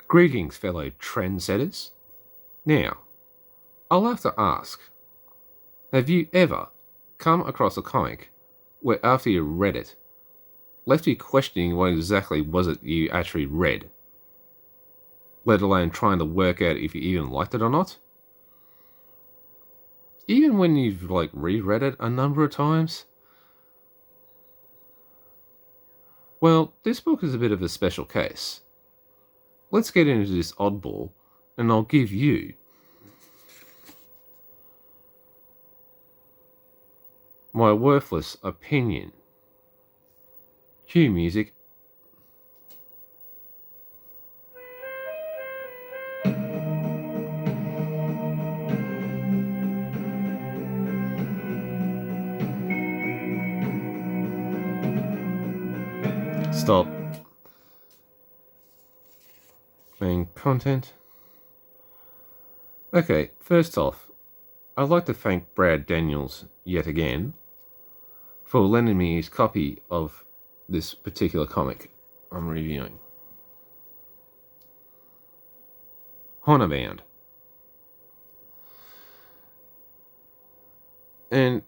Greetings, fellow trendsetters. Now, I'll have to ask, have you ever come across a comic where after you read it, left you questioning what exactly was it you actually read, let alone trying to work out if you even liked it or not? Even when you've reread it a number of times? Well, this book is a bit of a special case. Let's get into this oddball, and I'll give you my worthless opinion. Cue music. Stop. Main content. Okay, first off, I'd like to thank Brad Daniels yet again for lending me his copy of this particular comic I'm reviewing. Honorbound. And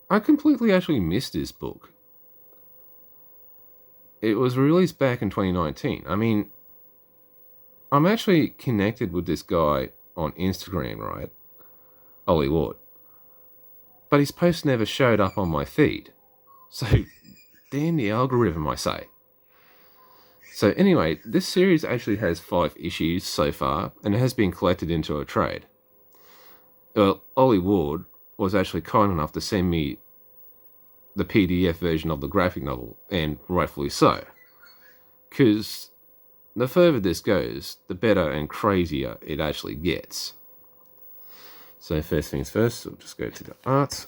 I completely actually missed this book. It was released back in 2019. I mean, I'm actually connected with this guy on Instagram, right? Ollie Ward. But his post never showed up on my feed. So, damn the algorithm, I say. So anyway, this series actually has 5 issues so far, and it has been collected into a trade. Well, Ollie Ward was actually kind enough to send me the PDF version of the graphic novel, and rightfully so. Because the further this goes, the better and crazier it actually gets. So first things first, we'll just go to the art.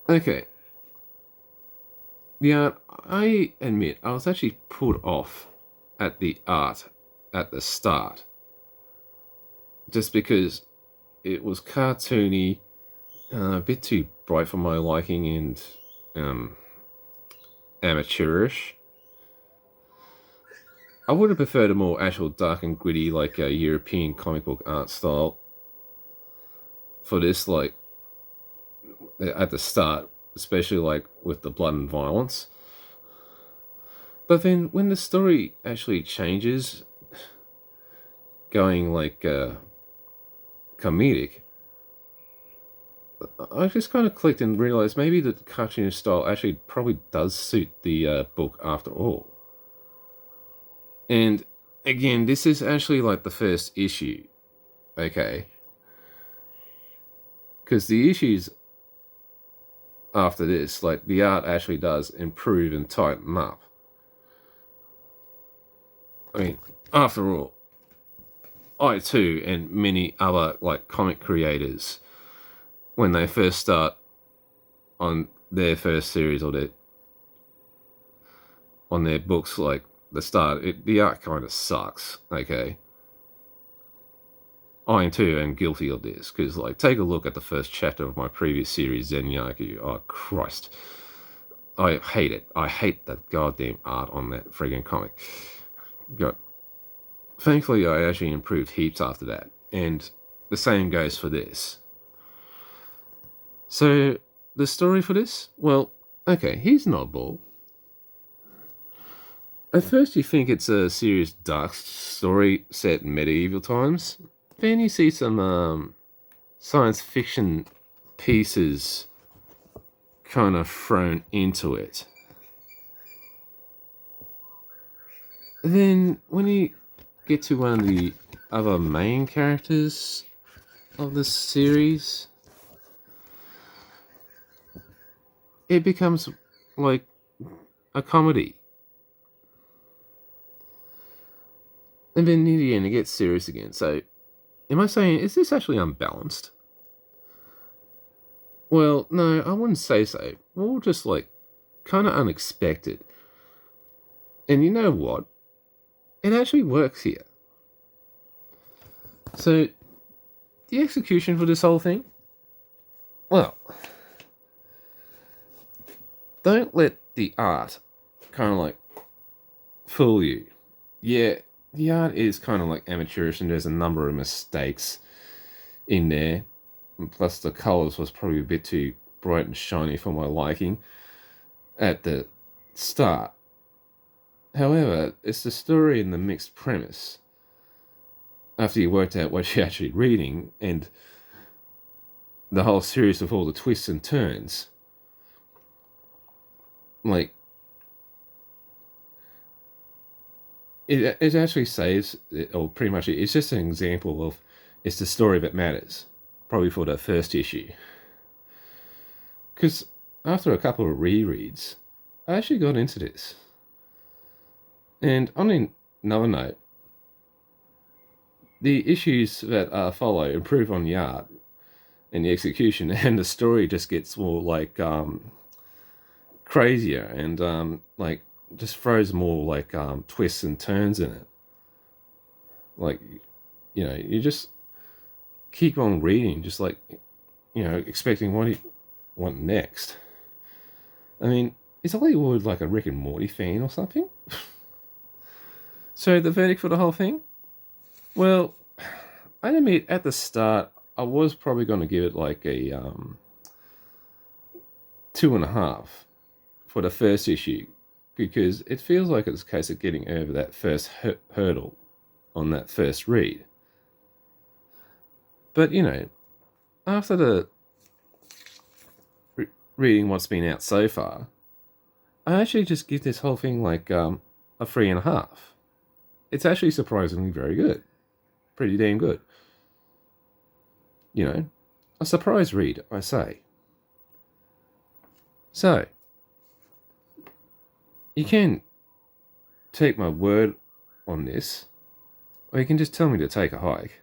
Okay. The art, I admit, I was actually put off at the art at the start. Just because it was cartoony, a bit too bright for my liking, and amateurish. I would have preferred a more actual dark and gritty, like a European comic book art style for this, at the start, especially with the blood and violence. But then when the story actually changes, going comedic, I just kind of clicked and realized maybe the cartoon style actually probably does suit the book after all. And again, this is actually the first issue, okay? Because the issues after this, the art actually does improve and tighten up. I mean, after all, I too, and many other comic creators, when they first start on their first series or on their books, the start, the art kind of sucks, okay? I too am guilty of this, because take a look at the first chapter of my previous series, Zenyaku. Oh, Christ. I hate it. I hate that goddamn art on that friggin' comic. Thankfully, I actually improved heaps after that, and the same goes for this. So, the story for this? Well, okay, here's an oddball. At first you think it's a serious dark story set in medieval times. Then you see some science fiction pieces kind of thrown into it. Then when you get to one of the other main characters of the series, it becomes like a comedy. And then near the end it gets serious again. So, am I saying, is this actually unbalanced? Well, no, I wouldn't say so. More just kind of unexpected. And you know what? It actually works here. So, the execution for this whole thing? Well, don't let the art kind of like fool you. Yeah, the art is kind of like amateurish, and there's a number of mistakes in there. And plus, the colors was probably a bit too bright and shiny for my liking at the start. However, it's the story and the mixed premise. After you worked out what you're actually reading and the whole series of all the twists and turns, like it actually saves, or pretty much it's just an example of it's the story that matters, probably for the first issue. Because after a couple of rereads, I actually got into this. And on another note, the issues that follow improve on the art and the execution, and the story just gets more like crazier and like just throws more like twists and turns in it. Like, you know, you just keep on reading, just like, you know, expecting what you want next. I mean, is Hollywood like a Rick and Morty fan or something? So the verdict for the whole thing? Well, I admit at the start I was probably going to give it like a 2.5 for the first issue, because it feels like it's a case of getting over that first hurdle on that first read. But you know, after the reading what's been out so far, I actually just give this whole thing like a 3.5. It's actually surprisingly very good, pretty damn good. You know, a surprise read, I say. So, you can take my word on this, or you can just tell me to take a hike.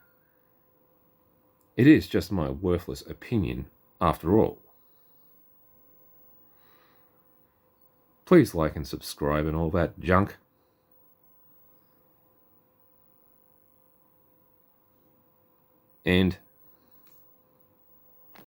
It is just my worthless opinion, after all. Please like and subscribe and all that junk. And